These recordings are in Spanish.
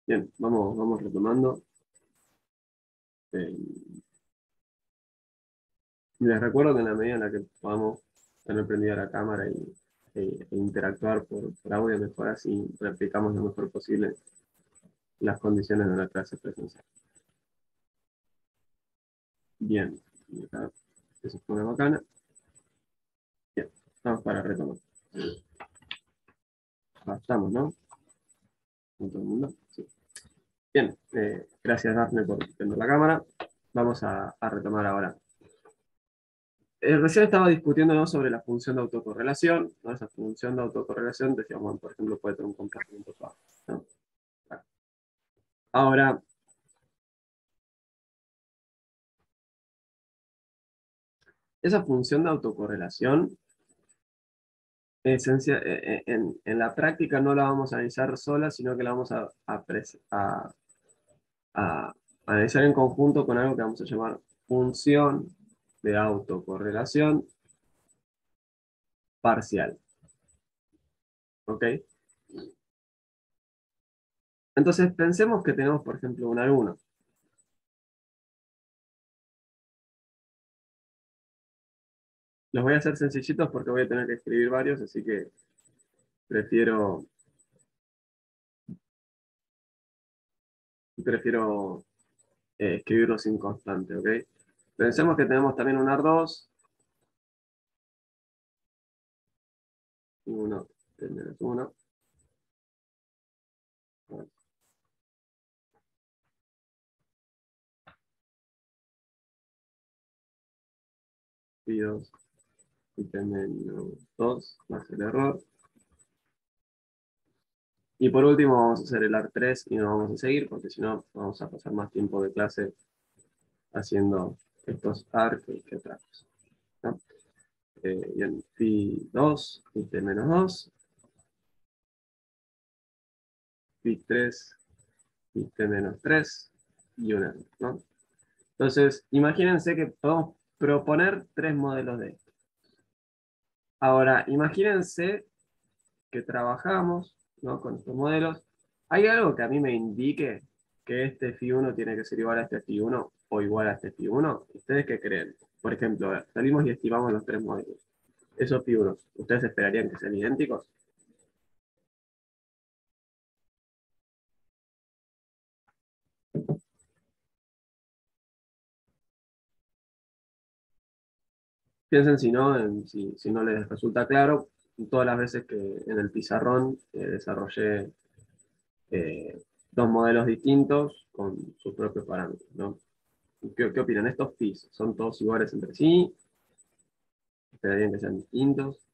Bien, vamos retomando. Eh, Les recuerdo que en la medida en la que podamos tener prendida la cámara e interactuar por audio mejor, así replicamos lo mejor posible las condiciones de una clase presencial. Bien, y acá eso fue una bacana. Bien, estamos para retomar. Estamos, ¿no? ¿Con todo el mundo? Sí. Bien, gracias Dafne por prender la cámara. Vamos a retomar ahora. Recién estaba discutiendo, ¿no?, sobre la función de autocorrelación, ¿no? Esa función de autocorrelación, decíamos, bueno, por ejemplo, puede tener un comportamiento suave, ¿no? Ahora, esa función de autocorrelación, en la práctica no la vamos a analizar sola, sino que la vamos a analizar en conjunto con algo que vamos a llamar función de autocorrelación parcial. ¿Ok? Entonces, pensemos que tenemos, por ejemplo, un alumno. Los voy a hacer sencillitos porque voy a tener que escribir varios, así que prefiero escribirlos sin constante, ¿ok? Pensemos que tenemos también un AR2, 1, menos 1, y 2, y menos 2, más el error. Y por último vamos a hacer el AR3 y no vamos a seguir, porque si no vamos a pasar más tiempo de clase haciendo estos AR que otra cosa, ¿no? Bien, phi 2, t menos 2, phi 3, t menos 3 y 1, ¿no? Entonces, imagínense que podemos proponer tres modelos de esto. Ahora, imagínense que trabajamos, ¿no?, con estos modelos. ¿Hay algo que a mí me indique que este phi1 tiene que ser igual a este phi1 o igual a este phi1? ¿Ustedes qué creen? Por ejemplo, a ver, salimos y estimamos los tres modelos. Esos phi1, ¿ustedes esperarían que sean idénticos? Piensen si no, si no les resulta claro, todas las veces que en el pizarrón desarrollé dos modelos distintos con sus propios parámetros, ¿no? ¿Qué opinan? ¿Estos phis son todos iguales entre sí? ¿Esperarían que sean distintos?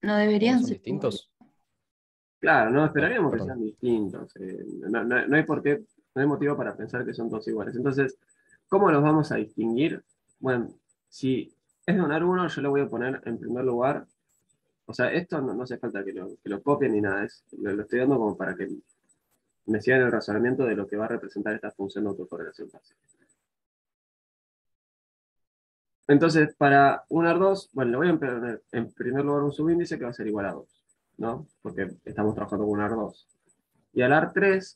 No ¿Cómo que deberían son ser iguales. distintos? Claro, no, Ah, esperaríamos que sean perdón. distintos. No hay por qué, no hay motivo para pensar que son todos iguales. Entonces, ¿cómo los vamos a distinguir? Bueno, si es donar uno, yo lo voy a poner en primer lugar. O sea, esto no hace falta que lo copien ni nada. Lo estoy dando como para que me sigan el razonamiento de lo que va a representar esta función de autocorrelación parcial. Entonces, para un AR2, bueno, le voy a poner en primer lugar un subíndice que va a ser igual a 2, ¿no? Porque estamos trabajando con un AR2. Y al AR3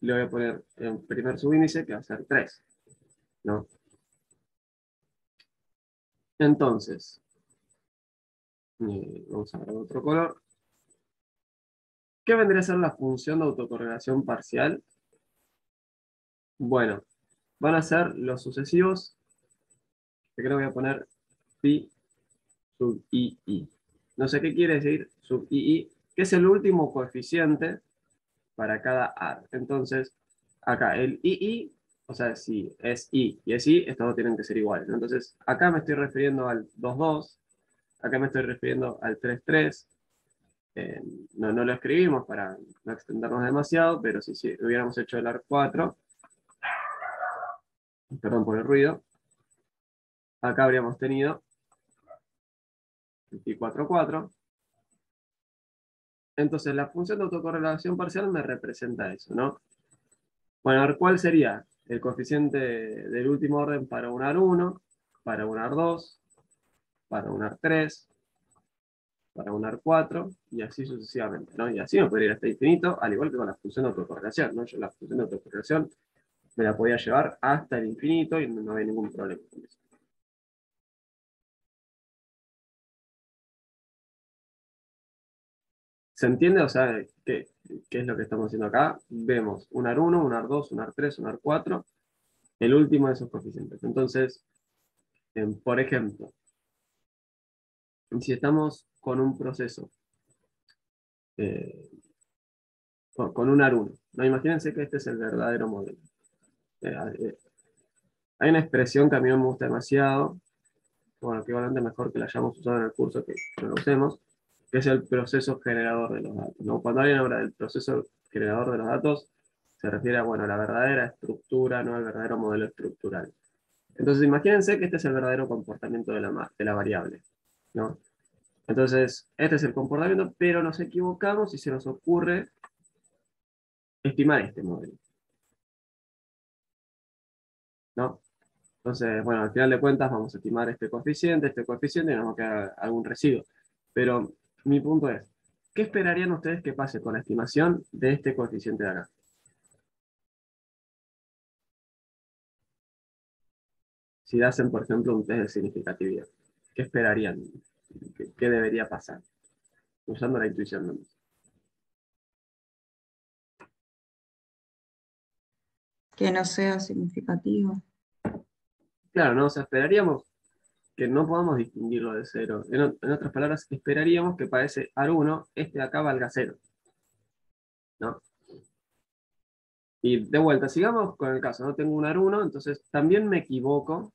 le voy a poner en primer subíndice que va a ser 3, ¿no? Entonces, vamos a ver otro color. ¿Qué vendría a ser la función de autocorrelación parcial? Bueno, van a ser los sucesivos, que creo que voy a poner phi sub ii. No sé qué quiere decir sub ii, que es el último coeficiente para cada AR. Entonces, acá el ii, o sea, si es i y es i, estos dos tienen que ser iguales, ¿no? Entonces, acá me estoy refiriendo al 2,2, acá me estoy refiriendo al 3,3. No lo escribimos para no extendernos demasiado, pero si hubiéramos hecho el AR4, perdón por el ruido, acá habríamos tenido el pi 4, 4. Entonces la función de autocorrelación parcial me representa eso, ¿no? Bueno, a ver, ¿cuál sería el coeficiente del último orden para un AR1, para un AR2, para un AR3, para un AR4, y así sucesivamente, ¿no? Y así me podría ir hasta infinito, al igual que con la función de autocorrelación, ¿no? Yo la función de autocorrelación me la podía llevar hasta el infinito y no había ningún problema con eso. ¿Se entiende? O sea, ¿qué es lo que estamos haciendo acá? Vemos un AR1, un AR2, un AR3, un AR4, el último de esos coeficientes. Entonces, por ejemplo, si estamos con un proceso, eh, con un AR1, ¿no? Imagínense que este es el verdadero modelo. Eh, eh, Hay una expresión que a mí no me gusta demasiado, bueno, que igualmente mejor que la hayamos usado en el curso que no lo usemos, que es el proceso generador de los datos, ¿no? Cuando alguien habla del proceso generador de los datos, se refiere a, bueno, la verdadera estructura, no al verdadero modelo estructural. Entonces, imagínense que este es el verdadero comportamiento de la variable, ¿no? Entonces, este es el comportamiento, pero nos equivocamos y se nos ocurre estimar este modelo, ¿no? Entonces, bueno, al final de cuentas vamos a estimar este coeficiente y nos va a quedar algún residuo. Pero mi punto es, ¿qué esperarían ustedes que pase con la estimación de este coeficiente de acá? Si hacen, por ejemplo, un test de significatividad, ¿qué esperarían? ¿Qué debería pasar? Usando la intuición, ¿no? Que no sea significativo. Claro, ¿no? O sea, esperaríamos que no podamos distinguirlo de cero. En otras palabras, esperaríamos que para ese AR1, este de acá valga cero, ¿no? Y de vuelta, sigamos con el caso, no tengo un AR1, entonces también me equivoco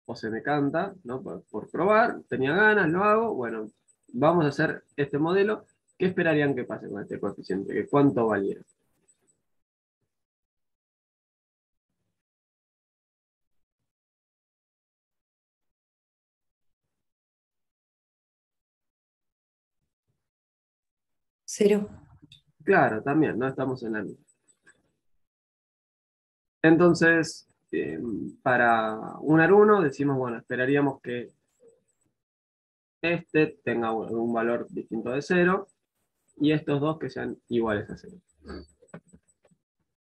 o se me canta, ¿no? Por probar, tenía ganas, lo hago, bueno, vamos a hacer este modelo. ¿Qué esperarían que pase con este coeficiente? ¿Que cuánto valiera? Cero. Claro, también, no estamos en la misma. Entonces, para un AR1 decimos, bueno, esperaríamos que este tenga un valor distinto de cero y estos dos que sean iguales a cero.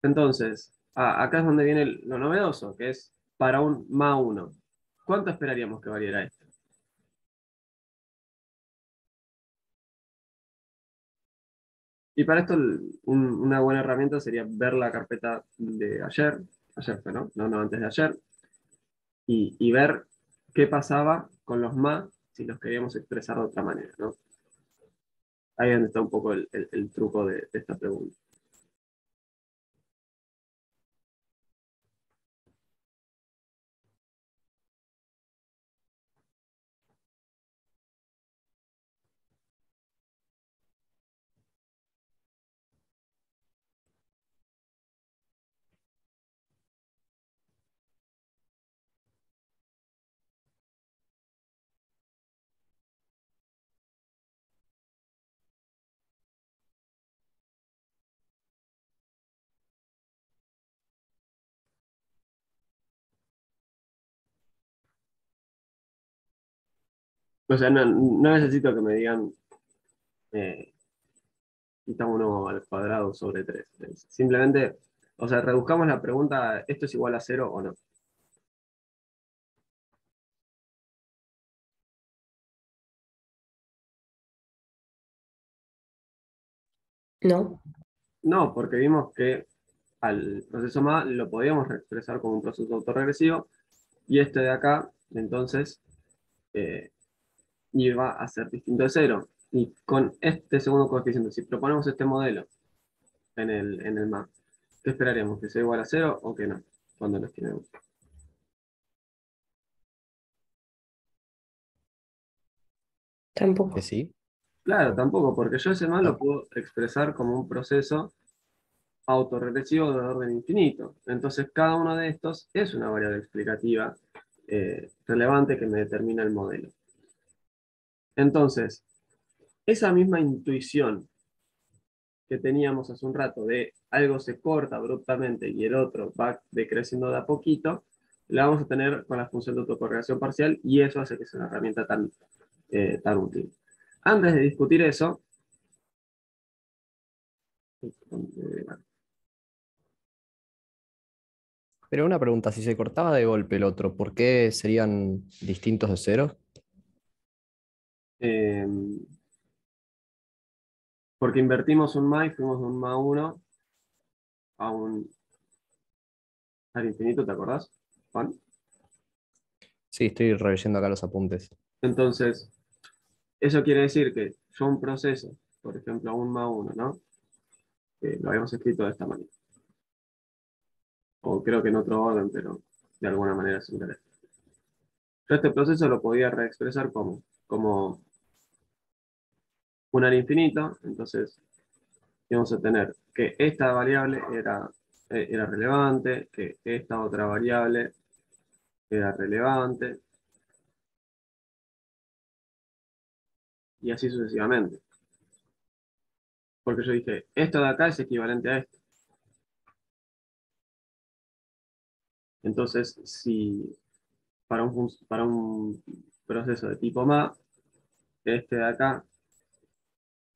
Entonces, acá es donde viene lo novedoso, que es para un MA1. ¿Cuánto esperaríamos que valiera esto? Y para esto una buena herramienta sería ver la carpeta de ayer fue, ¿no? No, antes de ayer, y ver qué pasaba con los MA si los queríamos expresar de otra manera, ¿no? Ahí es donde está un poco el truco de esta pregunta. O sea, no necesito que me digan eh, quita 1 al cuadrado sobre 3. Simplemente, o sea, reduzcamos la pregunta, ¿esto es igual a 0 o no? No. No, porque vimos que al proceso MA lo podíamos expresar como un proceso autorregresivo y este de acá, entonces, eh, iba a ser distinto de 0. Y con este segundo coeficiente, si proponemos este modelo en el MA, ¿qué esperaríamos? ¿Que sea igual a 0 o que no? Cuando lo estimemos. Tampoco. Que sí. Claro, Oh, tampoco, porque yo ese MA lo tam- puedo expresar como un proceso autorregresivo de orden infinito. Entonces, cada uno de estos es una variable explicativa relevante que me determina el modelo. Entonces, esa misma intuición que teníamos hace un rato de algo se corta abruptamente y el otro va decreciendo de a poquito, la vamos a tener con la función de autocorrelación parcial y eso hace que sea una herramienta tan útil. Antes de discutir eso, Pero una pregunta, si se cortaba de golpe el otro, ¿por qué serían distintos de cero? eh, porque invertimos un más y fuimos de un más 1 a un al infinito, ¿te acordás, Juan? Sí, estoy releyendo acá los apuntes. Entonces, eso quiere decir que yo un proceso, por ejemplo, a un más 1, ¿no? Lo habíamos escrito de esta manera. O creo que en otro orden, pero de alguna manera similar. Yo este proceso lo podía reexpresar como un al infinito, entonces íbamos a tener que esta variable era relevante, que esta otra variable era relevante, y así sucesivamente. Porque yo dije, esto de acá es equivalente a esto. Entonces, si para un proceso de tipo MA, este de acá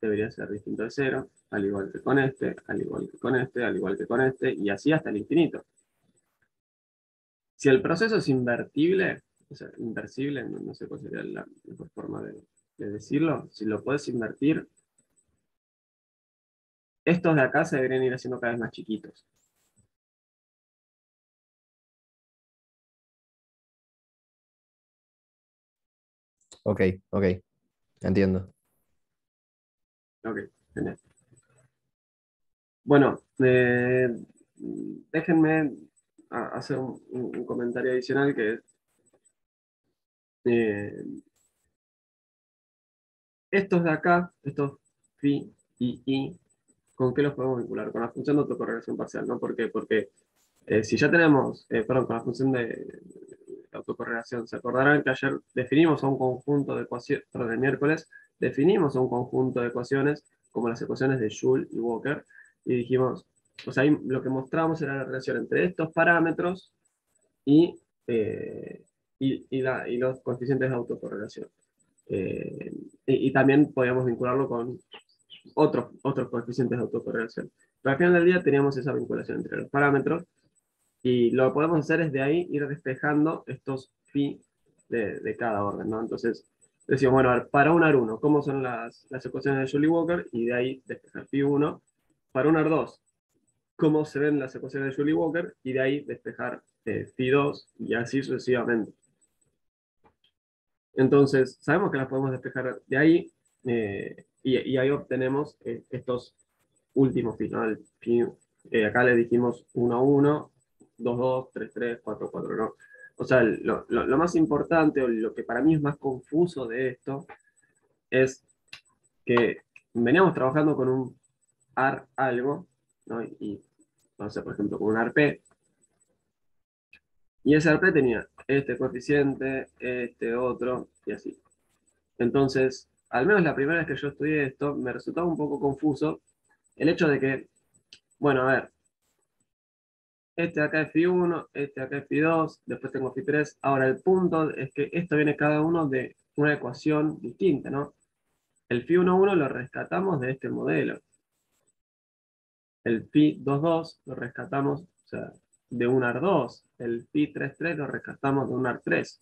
debería ser distinto de cero, al igual que con este, al igual que con este, al igual que con este, y así hasta el infinito. Si el proceso es invertible, o sea, inversible, no sé cuál sería la mejor forma de decirlo, si lo puedes invertir, estos de acá se deberían ir haciendo cada vez más chiquitos. Ok, ok, entiendo. Ok, genial. Bueno, déjenme hacer un comentario adicional que es, eh, estos de acá, estos phi y i, ¿con qué los podemos vincular? Con la función de autocorrelación parcial, ¿no? ¿Por qué? Porque si ya tenemos, perdón, con la función de autocorrelación, se acordarán que ayer definimos a un conjunto de ecuaciones, perdón, el miércoles, definimos a un conjunto de ecuaciones como las ecuaciones de Joule y Walker, y dijimos, pues ahí lo que mostramos era la relación entre estos parámetros y, eh, y los coeficientes de autocorrelación. Eh, y también podíamos vincularlo con otros coeficientes de autocorrelación. Pero al final del día teníamos esa vinculación entre los parámetros y lo que podemos hacer es de ahí ir despejando estos phi de cada orden, ¿no? Entonces, decimos, bueno, a ver, para un AR1, ¿cómo son las ecuaciones de Joule-Walker? Y de ahí despejar phi 1. Para un AR2, ¿cómo se ven las ecuaciones de Joule-Walker? Y de ahí despejar phi 2 y así sucesivamente. Entonces, sabemos que las podemos despejar de ahí y ahí obtenemos estos últimos phi, ¿no? Acá le dijimos 1, 1, 2, 2, 3, 3, 4, 4, ¿no? O sea, lo más importante o lo que para mí es más confuso de esto es que veníamos trabajando con un AR algo, ¿no? Y, no sé, por ejemplo, con un ARP, y ese ARP tenía este coeficiente, este otro, y así. Entonces, al menos la primera vez que yo estudié esto, me resultaba un poco confuso el hecho de que, bueno, a ver, este acá es phi 1, este acá es phi 2, después tengo phi 3. Ahora, el punto es que esto viene cada uno de una ecuación distinta, ¿no? El phi 1, 1 lo rescatamos de este modelo. El phi 2, 2 lo rescatamos, o sea, de un AR2. El phi 3, 3 lo rescatamos de un AR3.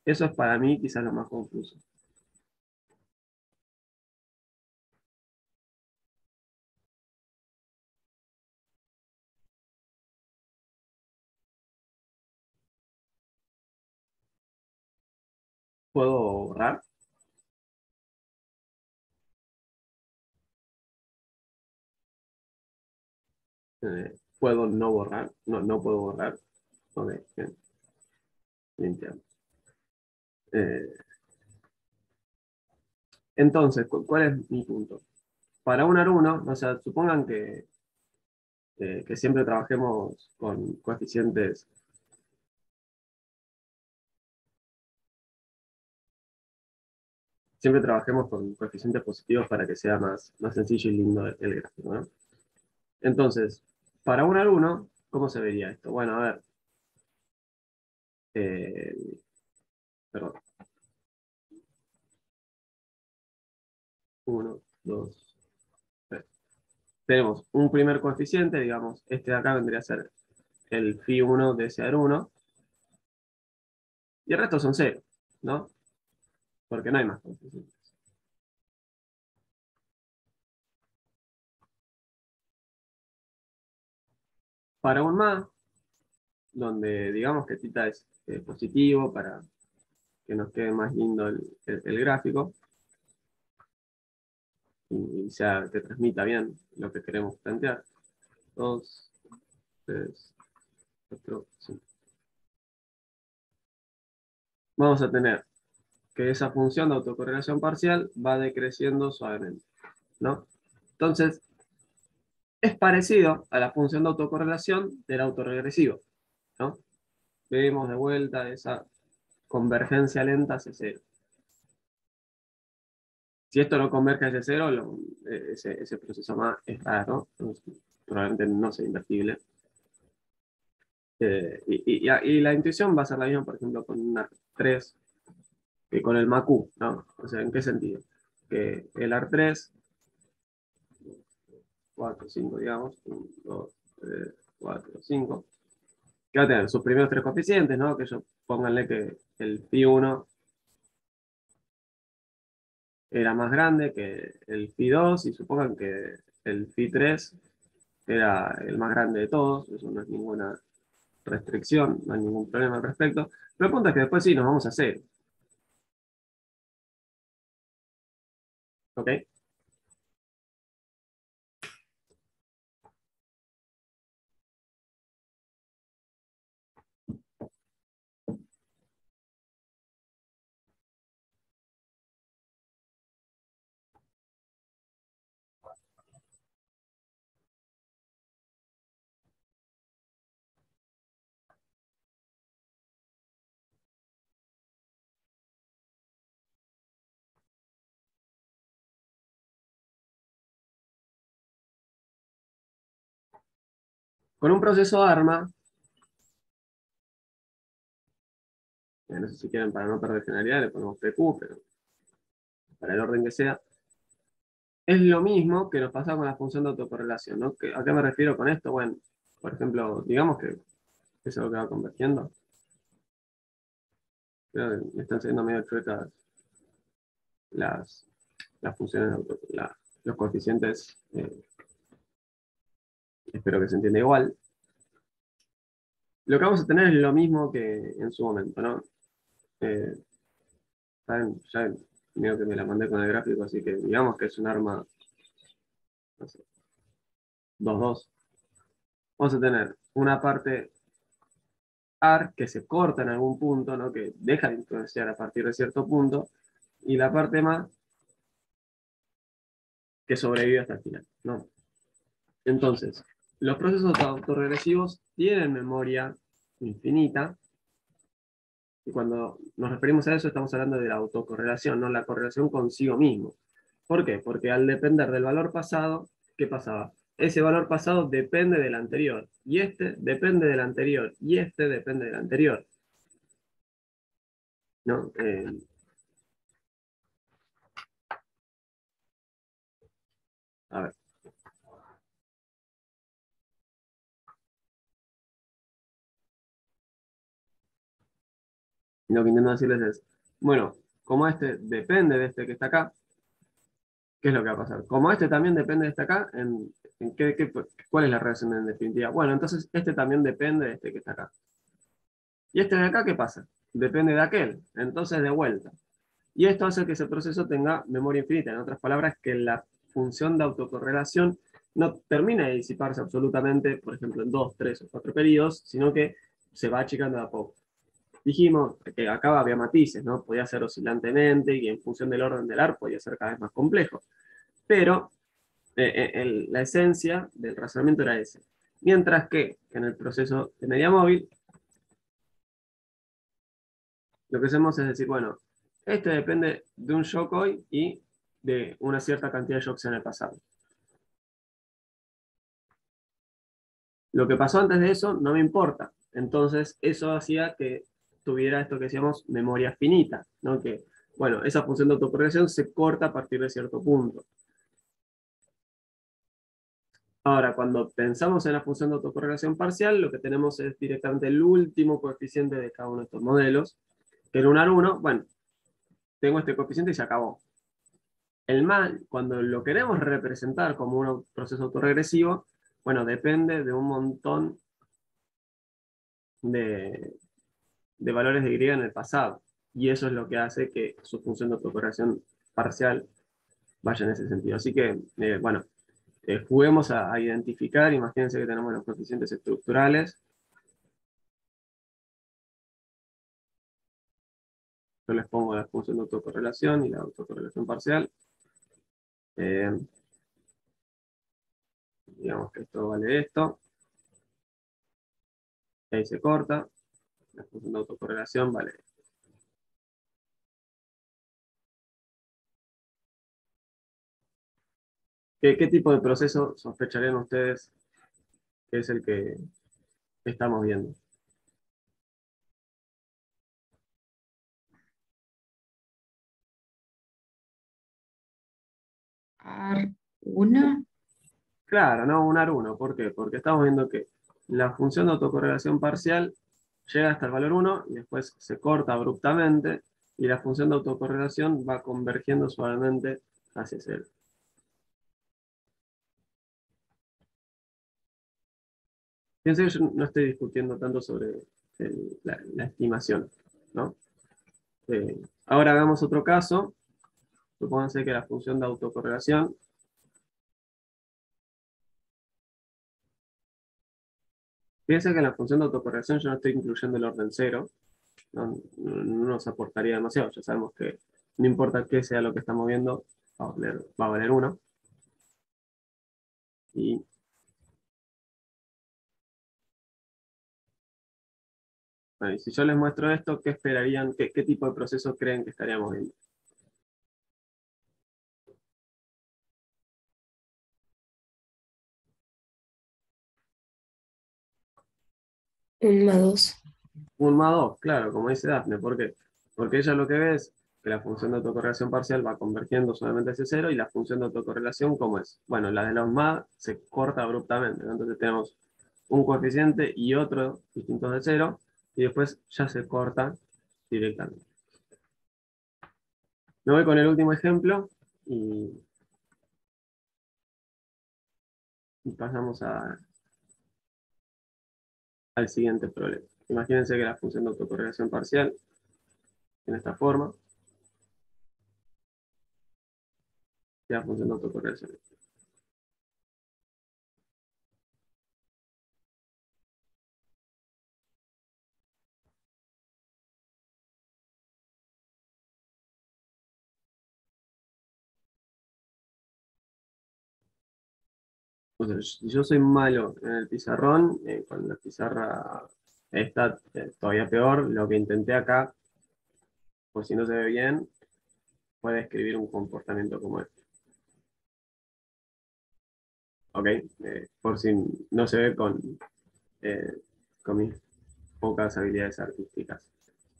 Eso es para mí quizás lo más confuso. ¿Puedo borrar? ¿Puedo no borrar? No, no puedo borrar. Ok, bien, limpiamos. Eh, entonces, ¿cuál es mi punto? Para un AR1, o sea, supongan que siempre trabajemos con coeficientes. siempre trabajemos con coeficientes positivos para que sea más sencillo y lindo el gráfico, ¿no? Entonces, para un alumno, ¿cómo se vería esto? Bueno, a ver. Perdón. 1, 2, 3. Tenemos un primer coeficiente, digamos, este de acá vendría a ser el phi1 de ese AR1, y el resto son 0, ¿no? Porque no hay más coeficientes. Para un más, donde digamos que θ es positivo para que nos quede más lindo el gráfico y sea que transmita bien lo que queremos plantear. 2, 3, 4, 5. Vamos a tener que esa función de autocorrelación parcial va decreciendo suavemente, ¿no? Entonces, es parecido a la función de autocorrelación del autorregresivo, ¿no? Vemos de vuelta esa convergencia lenta hacia cero. Si esto no converge hacia cero, ese proceso más es raro, probablemente no sea invertible. Y la intuición va a ser la misma, por ejemplo, con un AR3 que con el MAQ, ¿no? O sea, ¿en qué sentido? Que el AR3, 4, 5, digamos, 1, 2, 3, 4, 5, que va a tener sus primeros tres coeficientes, ¿no? Que ellos pónganle que el phi1 era más grande que el phi2 y supongan que el phi3 era el más grande de todos, eso no es ninguna restricción, no hay ningún problema al respecto. Pero el punto es que después sí nos vamos a cero. ¿Ok? Con un proceso ARMA, no sé si quieren para no perder finalidad, le ponemos PQ, pero para el orden que sea, es lo mismo que nos pasa con la función de autocorrelación, ¿no? ¿A qué me refiero con esto? Bueno, por ejemplo, digamos que es lo que va convergiendo. Creo que me están saliendo medio chuecas las funciones, los coeficientes. Espero que se entienda igual. Lo que vamos a tener es lo mismo que en su momento, ¿no? ¿Saben? Ya medio que me la mandé con el gráfico, así que digamos que es un arma, no sé, 2-2. Vamos a tener una parte AR que se corta en algún punto, ¿no? Que deja de influenciar a partir de cierto punto, y la parte más que sobrevive hasta el final, ¿no? Entonces, los procesos autorregresivos tienen memoria infinita, y cuando nos referimos a eso estamos hablando de la autocorrelación, no la correlación consigo mismo. ¿Por qué? Porque al depender del valor pasado, ¿qué pasaba? Ese valor pasado depende del anterior, y este depende del anterior, y este depende del anterior, ¿no? A ver. Lo que intento decirles es, bueno, como este depende de este que está acá, ¿qué es lo que va a pasar? Como este también depende de este acá, ¿cuál es la relación en definitiva? Bueno, entonces este también depende de este que está acá. ¿Y este de acá qué pasa? Depende de aquel, entonces de vuelta. Y esto hace que ese proceso tenga memoria infinita. En otras palabras, que la función de autocorrelación no termine de disiparse absolutamente, por ejemplo, en 2, 3 o 4 periodos, sino que se va achicando de a poco. Dijimos que acá había matices, ¿no? Podía ser oscilantemente y en función del orden del AR podía ser cada vez más complejo. Pero la esencia del razonamiento era ese. Mientras que en el proceso de media móvil, lo que hacemos es decir, bueno, Este depende de un shock hoy y de una cierta cantidad de shocks en el pasado. Lo que pasó antes de eso no me importa. Entonces, eso hacía que tuviera esto que decíamos memoria finita, ¿no? Que, bueno, esa función de autocorrelación se corta a partir de cierto punto. Ahora, cuando pensamos en la función de autocorrelación parcial, lo que tenemos es directamente el último coeficiente de cada uno de estos modelos, que en un AR1, bueno, tengo este coeficiente y se acabó. El mal, cuando lo queremos representar como un proceso autorregresivo, bueno, depende de un montón de, de valores de Y en el pasado. Y eso es lo que hace que su función de autocorrelación parcial vaya en ese sentido. Así que, bueno, juguemos a identificar, imagínense que tenemos los coeficientes estructurales. Yo les pongo la función de autocorrelación y la autocorrelación parcial. Digamos que esto vale esto. Y ahí se corta. La función de autocorrelación vale esto. ¿Qué tipo de proceso sospecharían ustedes que es el que estamos viendo? AR1. Claro, no, un AR1. ¿Por qué? Porque estamos viendo que la función de autocorrelación parcial llega hasta el valor 1 y después se corta abruptamente y la función de autocorrelación va convergiendo suavemente hacia 0. Pienso que yo no estoy discutiendo tanto sobre la estimación, ¿no? Ahora hagamos otro caso. Supónganse que la función de autocorrelación fíjense que en la función de autocorrelación yo no estoy incluyendo el orden 0, no nos aportaría demasiado, ya sabemos que no importa qué sea lo que estamos viendo, va a valer 1. Y, bueno, y si yo les muestro esto, ¿qué esperarían? ¿Qué tipo de proceso creen que estaríamos viendo? Un más 2. Un más 2, claro, como dice Daphne. ¿Por qué? Porque ella lo que ve es que la función de autocorrelación parcial va convergiendo solamente hacia 0 y la función de autocorrelación, ¿cómo es? Bueno, la de los más se corta abruptamente, ¿no? Entonces tenemos un coeficiente y otro distintos de 0 y después ya se corta directamente. Me voy con el último ejemplo y pasamos al siguiente problema. Imagínense que la función de autocorrelación parcial en esta forma, la función de autocorrelación. Entonces, si yo soy malo en el pizarrón, con la pizarra está todavía peor, lo que intenté acá, por si no se ve bien, puede describir un comportamiento como este. ¿Ok? Por si no se ve eh, con mis pocas habilidades artísticas.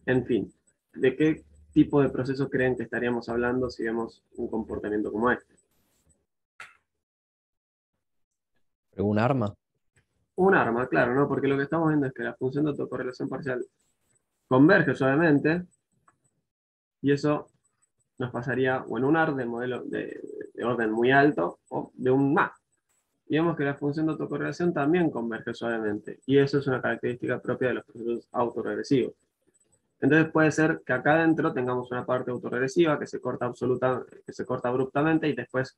En fin, ¿de qué tipo de proceso creen que estaríamos hablando si vemos un comportamiento como este? ¿Algún arma? Un arma, claro, ¿no? Porque lo que estamos viendo es que la función de autocorrelación parcial converge suavemente y eso nos pasaría o en un AR de modelo de orden muy alto o de un MA. Y vemos que la función de autocorrelación también converge suavemente y eso es una característica propia de los procesos autorregresivos. Entonces puede ser que acá adentro tengamos una parte autoregresiva que se corta abruptamente y después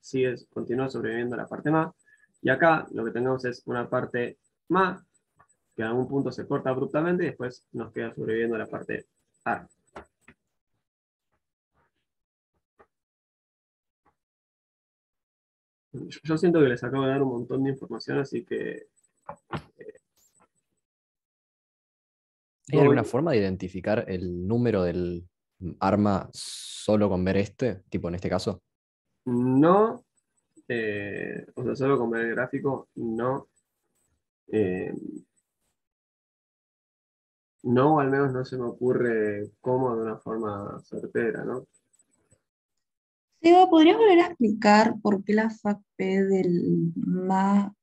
continúa sobreviviendo la parte MA. Y acá lo que tenemos es una parte MA que en algún punto se corta abruptamente y después nos queda sobreviviendo la parte AR. Yo siento que les acabo de dar un montón de información, así que ¿Hay alguna voy. forma de identificar el número del arma solo con ver este, tipo en este caso. No, o sea, solo con ver el gráfico, no. eh, no, o al menos no se me ocurre cómo de una forma certera, ¿no? Seba, ¿podrías volver a explicar por qué la FACP del MA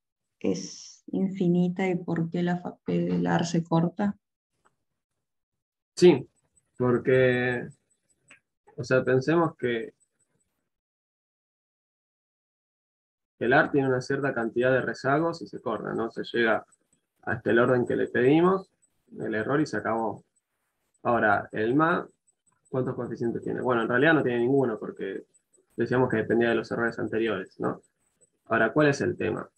es infinita y por qué la FACP del AR se corta? Sí, porque, o sea, pensemos que el AR tiene una cierta cantidad de rezagos y se corta, ¿no? Se llega hasta el orden que le pedimos, el error y se acabó. Ahora, el MA, ¿cuántos coeficientes tiene? Bueno, en realidad no tiene ninguno porque decíamos que dependía de los errores anteriores, ¿no? Ahora, ¿cuál es el tema?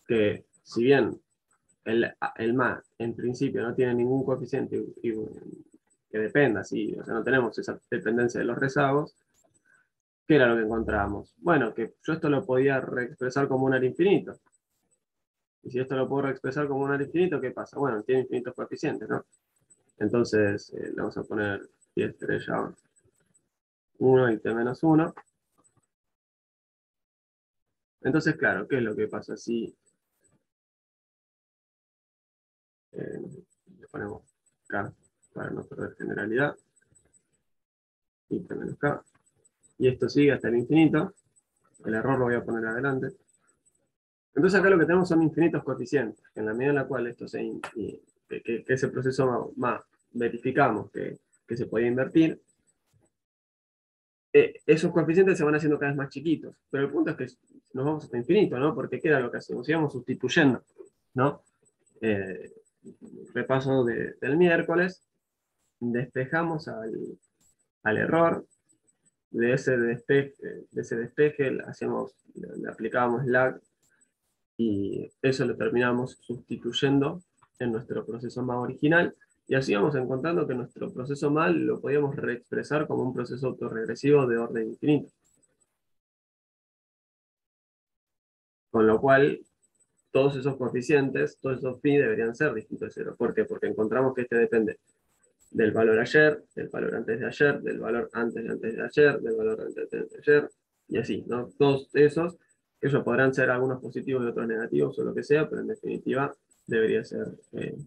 Que si bien el MA en principio no tiene ningún coeficiente que dependa, ¿sí? O sea, no tenemos esa dependencia de los rezagos, ¿qué era lo que encontrábamos? Bueno, que yo esto lo podía reexpresar como un área infinito. Y si esto lo puedo reexpresar como un área infinito, ¿qué pasa? Bueno, tiene infinitos coeficientes, ¿no? Entonces, le vamos a poner 10 estrella 1 y t menos 1. Entonces, claro, ¿qué es lo que pasa si le ponemos k para no perder generalidad y t menos k? Y esto sigue hasta el infinito. El error lo voy a poner adelante. Entonces acá lo que tenemos son infinitos coeficientes. En la medida en la cual esto que ese proceso más verificamos que se podía invertir, esos coeficientes se van haciendo cada vez más chiquitos. Pero el punto es que nos vamos hasta infinito, ¿no? Porque ¿qué era lo que hacemos? Íbamos sustituyendo, ¿no? Eh, repaso del miércoles, despejamos al error de ese despeje le aplicábamos lag y eso lo terminamos sustituyendo en nuestro proceso más original. Y así vamos encontrando que nuestro proceso mal lo podíamos reexpresar como un proceso autorregresivo de orden infinito. Con lo cual, todos esos coeficientes, todos esos phi deberían ser distintos de cero. ¿Por qué? Porque encontramos que este depende del valor ayer, del valor antes de ayer, del valor antes de ayer, del valor antes de ayer, y así, ¿no? Todos esos, ellos podrán ser algunos positivos y otros negativos o lo que sea, pero en definitiva debería ser, eh,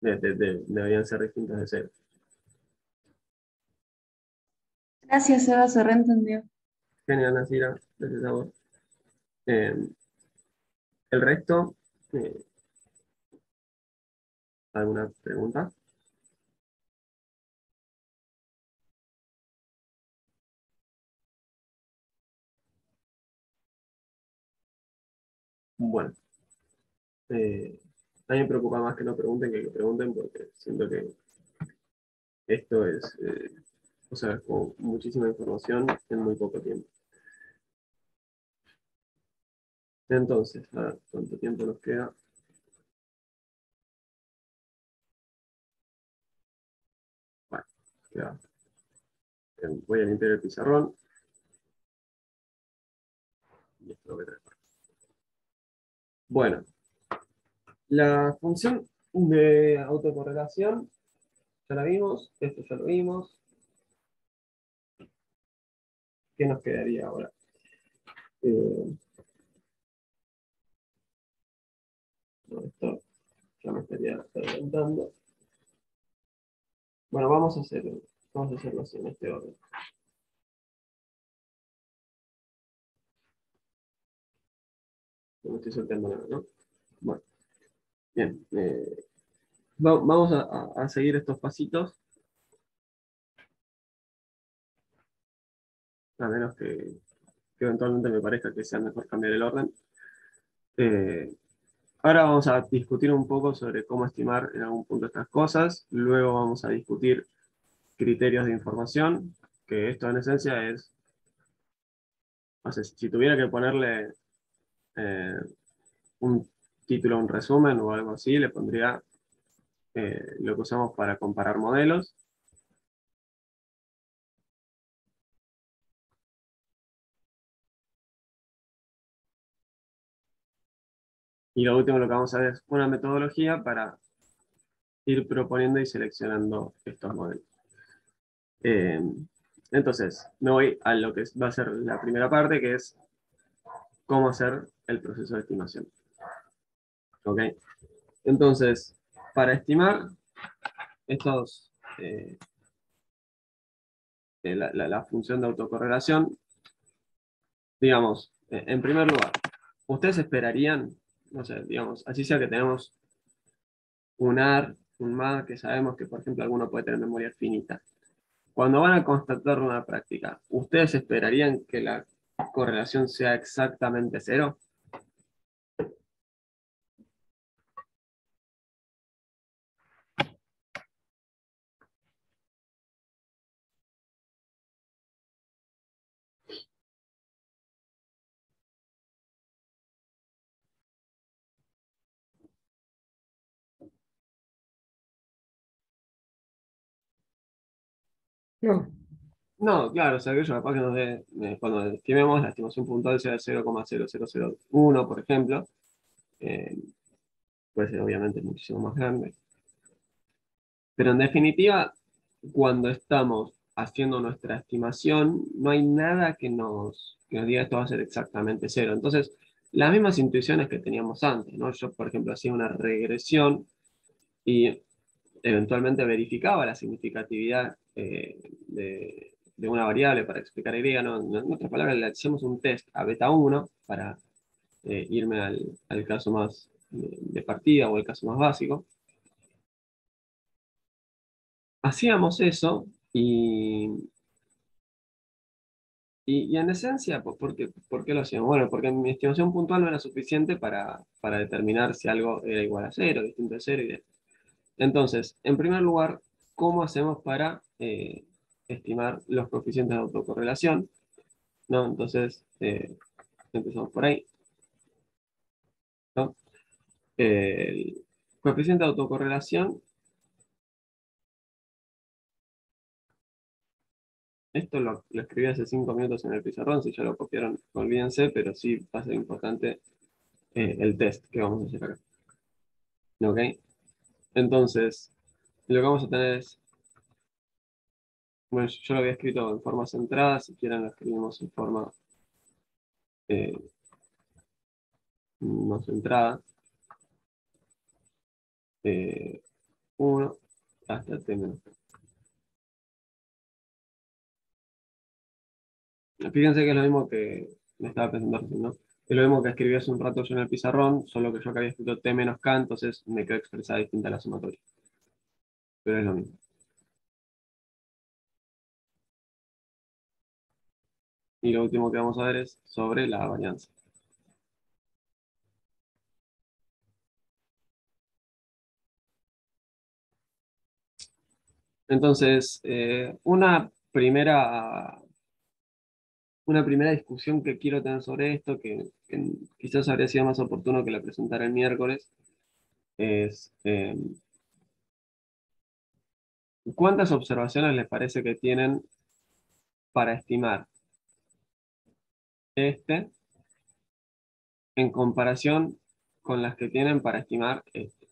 deberían ser distintos de cero. Gracias, Seba, se reentendió. Genial, Nasira, gracias a vos. Eh, el resto, eh, ¿alguna pregunta? Bueno, a mí me preocupa más que no pregunten que pregunten porque siento que esto es, o sea, es como muchísima información en muy poco tiempo. Entonces, a ver, ¿cuánto tiempo nos queda? Bueno, queda. Voy a limpiar el pizarrón y esto lo voy a traer. Bueno, la función de autocorrelación ya la vimos, esto ya lo vimos. ¿Qué nos quedaría ahora? Eh, no, esto ya me estaría adelantando. Bueno, vamos a hacerlo así en este orden. No me estoy soltando nada, ¿no? Bueno, bien. Vamos a seguir estos pasitos, a menos que eventualmente me parezca que sea mejor cambiar el orden. Eh, Ahora vamos a discutir un poco sobre cómo estimar en algún punto estas cosas. Luego vamos a discutir criterios de información, que esto en esencia es, no sé, si tuviera que ponerle eh, un título, un resumen o algo así, le pondría lo que usamos para comparar modelos. Y lo último lo que vamos a ver es una metodología para ir proponiendo y seleccionando estos modelos. Eh, entonces, me voy a lo que va a ser la primera parte, que es cómo hacer el proceso de estimación. ¿Ok? Entonces, para estimar estos, la función de autocorrelación, digamos, en primer lugar, ¿ustedes esperarían, no sé, digamos, así sea que tenemos un AR, un MA, que sabemos que, por ejemplo, alguno puede tener memoria finita? Cuando van a constatar una práctica, ¿ustedes esperarían que la correlación sea exactamente cero? No, No, claro, o sea, que yo capaz que nos dé, cuando estimemos la estimación puntual sea de 0,0001, por ejemplo, eh, puede ser obviamente muchísimo más grande. Pero en definitiva, cuando estamos haciendo nuestra estimación, no hay nada que nos diga esto va a ser exactamente cero. Entonces, las mismas intuiciones que teníamos antes, ¿no? Yo, por ejemplo, hacía una regresión y eventualmente verificaba la significatividad de una variable para explicar Y. ¿No? En otras palabras, le hacemos un test a beta 1 para irme al caso más de partida o el caso más básico. Hacíamos eso y en esencia, ¿por qué lo hacíamos? Bueno, porque mi estimación puntual no era suficiente para determinar si algo era igual a cero, distinto de cero y de... Entonces, en primer lugar, ¿cómo hacemos para estimar los coeficientes de autocorrelación? ¿No? Entonces, empezamos por ahí, ¿no? El coeficiente de autocorrelación, esto lo escribí hace 5 minutos en el pizarrón, si ya lo copiaron, olvídense, pero sí va a ser importante el test que vamos a hacer acá. ¿Ok? Entonces, lo que vamos a tener es, bueno, yo lo había escrito en forma centrada, si quieren lo escribimos en forma eh, no centrada. 1 hasta t menos. Fíjense que es lo mismo que me estaba presentando recién, ¿no? Es lo mismo que escribí hace un rato yo en el pizarrón, solo que yo acá había escrito t menos k, entonces me quedó expresada distinta la sumatoria. Pero es lo mismo. Y lo último que vamos a ver es sobre la varianza. Entonces, una primera discusión que quiero tener sobre esto, que quizás habría sido más oportuno que la presentara el miércoles, es ¿cuántas observaciones les parece que tienen para estimar este en comparación con las que tienen para estimar este?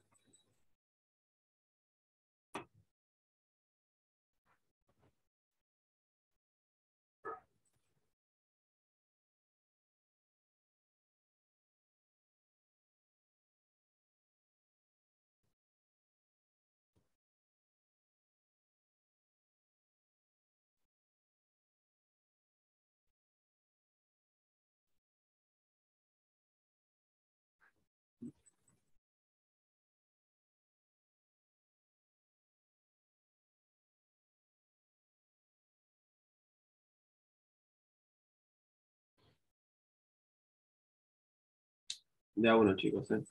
De a uno, chicos, ¿eh?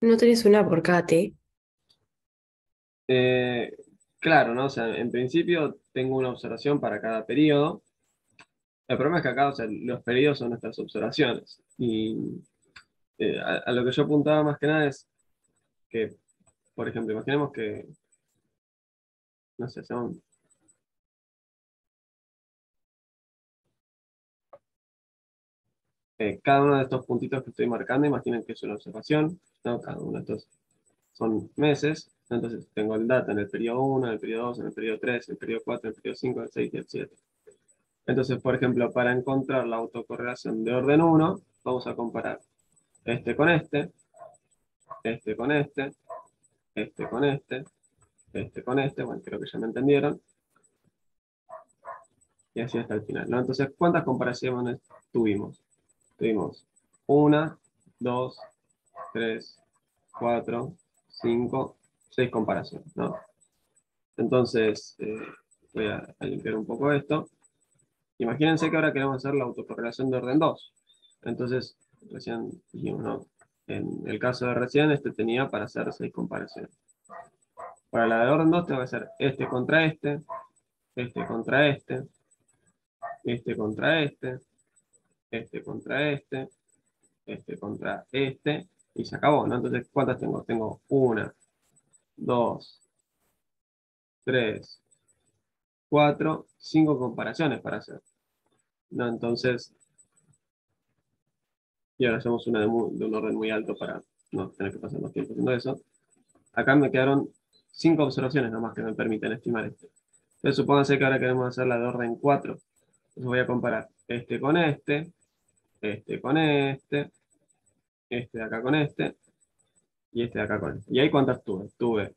no tenés una por cada T. Eh, claro, ¿no? O sea, en principio tengo una observación para cada periodo. El problema es que acá, o sea, los periodos son nuestras observaciones. Y a lo que yo apuntaba más que nada es que, por ejemplo, imaginemos que, no sé, son cada uno de estos puntitos que estoy marcando, imaginen que es una observación, ¿no? Cada uno de estos son meses, entonces tengo el data en el periodo 1, en el periodo 2, en el periodo 3, en el periodo 4, en el periodo 5, el 6 y el 7. Entonces, por ejemplo, para encontrar la autocorrelación de orden 1, vamos a comparar este con este con este con este con este, bueno, creo que ya me entendieron, y así hasta el final, ¿no? Entonces, ¿cuántas comparaciones tuvimos? Tuvimos 1, 2, 3, 4, 5, 6 comparaciones, ¿no? Entonces, voy a limpiar un poco esto. Imagínense que ahora queremos hacer la autocorrelación de orden 2. Entonces, recién dijimos, ¿no? En el caso de recién, este tenía para hacer 6 comparaciones. Para la de orden 2 tengo que hacer este contra este contra este contra este contra este contra este, y se acabó, ¿no? Entonces, ¿cuántas tengo? Tengo 1, 2, 3, 4, 5 comparaciones para hacer, ¿no? Entonces, y ahora hacemos una de un orden muy alto para no tener que pasar más tiempo haciendo eso. Acá me quedaron 5 observaciones nomás que me permiten estimar esto. Entonces, supónganse que ahora queremos hacer la de orden 4. Entonces voy a comparar este con este con este de acá con y este de acá con este. ¿Y ahí cuántas tuve? Tuve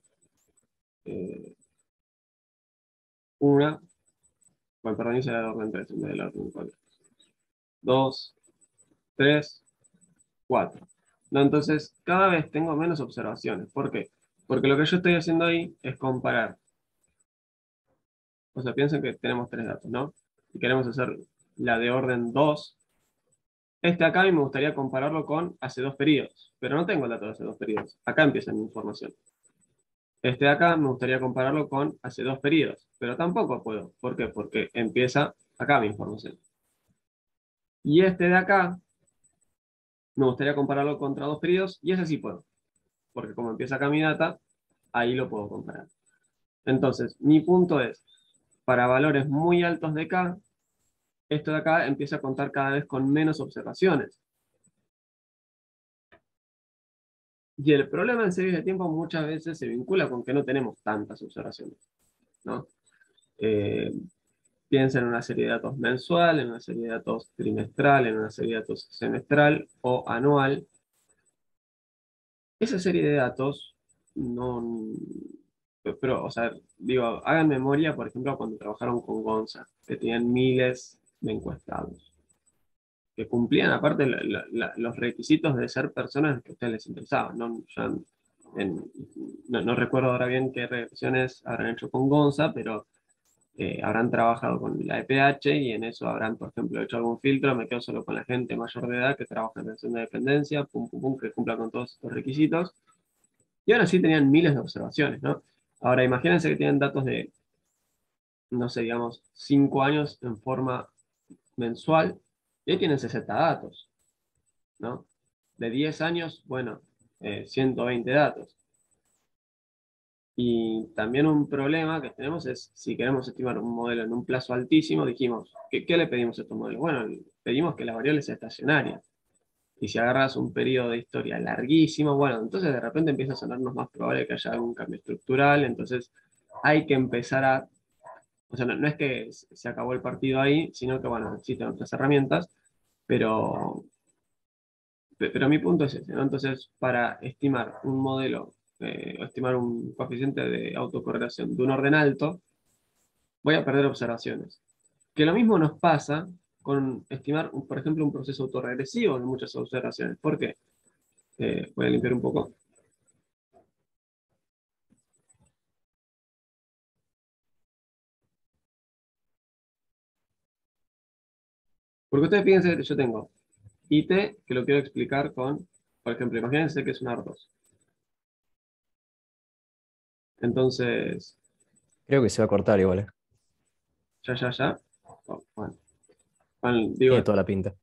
una, bueno, perdón, hice la de orden 3 en vez de la orden 4. 2, 3, 4. No, entonces, cada vez tengo menos observaciones. ¿Por qué? Porque lo que yo estoy haciendo ahí es comparar. O sea, piensen que tenemos 3 datos, ¿no? Y queremos hacer la de orden 2. Este acá a mí me gustaría compararlo con hace 2 periodos, pero no tengo el dato de hace 2 periodos. Acá empieza mi información. Este de acá me gustaría compararlo con hace 2 periodos, pero tampoco puedo. ¿Por qué? Porque empieza acá mi información. Y este de acá me gustaría compararlo contra 2 periodos, y ese sí puedo. Porque como empieza acá mi data, ahí lo puedo comparar. Entonces, mi punto es, para valores muy altos de K, esto de acá empieza a contar cada vez con menos observaciones. Y el problema en series de tiempo muchas veces se vincula con que no tenemos tantas observaciones, ¿no? Eh, Piensa en una serie de datos mensual, en una serie de datos trimestral, en una serie de datos semestral o anual. Esa serie de datos no... Pero, o sea, digo, hagan memoria, por ejemplo, cuando trabajaron con Gonza, que tenían miles de encuestados, que cumplían aparte los requisitos de ser personas que a ustedes les interesaban. ¿No? No recuerdo ahora bien qué regresiones habrán hecho con Gonza, pero habrán trabajado con la EPH y en eso habrán, por ejemplo, hecho algún filtro. Me quedo solo con la gente mayor de edad que trabaja en relación de dependencia, pum, pum, pum, que cumpla con todos estos requisitos. Y ahora sí tenían miles de observaciones, ¿no? Ahora imagínense que tienen datos de, no sé, digamos, 5 años en forma mensual, y ahí tienen 60 datos, ¿no? De 10 años, bueno, 120 datos. Y también un problema que tenemos es, si queremos estimar un modelo en un plazo altísimo, dijimos, ¿qué le pedimos a estos modelos? Bueno, pedimos que la variable sea estacionaria. Y si agarras un periodo de historia larguísimo, bueno, entonces de repente empieza a sonarnos más probable que haya algún cambio estructural, entonces hay que empezar a, o sea, no es que se acabó el partido ahí, sino que, bueno, existen otras herramientas, pero pero mi punto es ese, ¿no? Entonces, para estimar un modelo, o estimar un coeficiente de autocorrelación de un orden alto, voy a perder observaciones. Que lo mismo nos pasa con estimar, por ejemplo, un proceso autorregresivo de muchas observaciones. ¿Por qué? Voy a limpiar un poco. Porque ustedes fíjense que yo tengo IT, que lo quiero explicar con, por ejemplo, imagínense que es un AR2. Entonces, Creo que se va a cortar igual, ¿eh? ya. Oh, bueno. Tiene Digo, toda la pinta.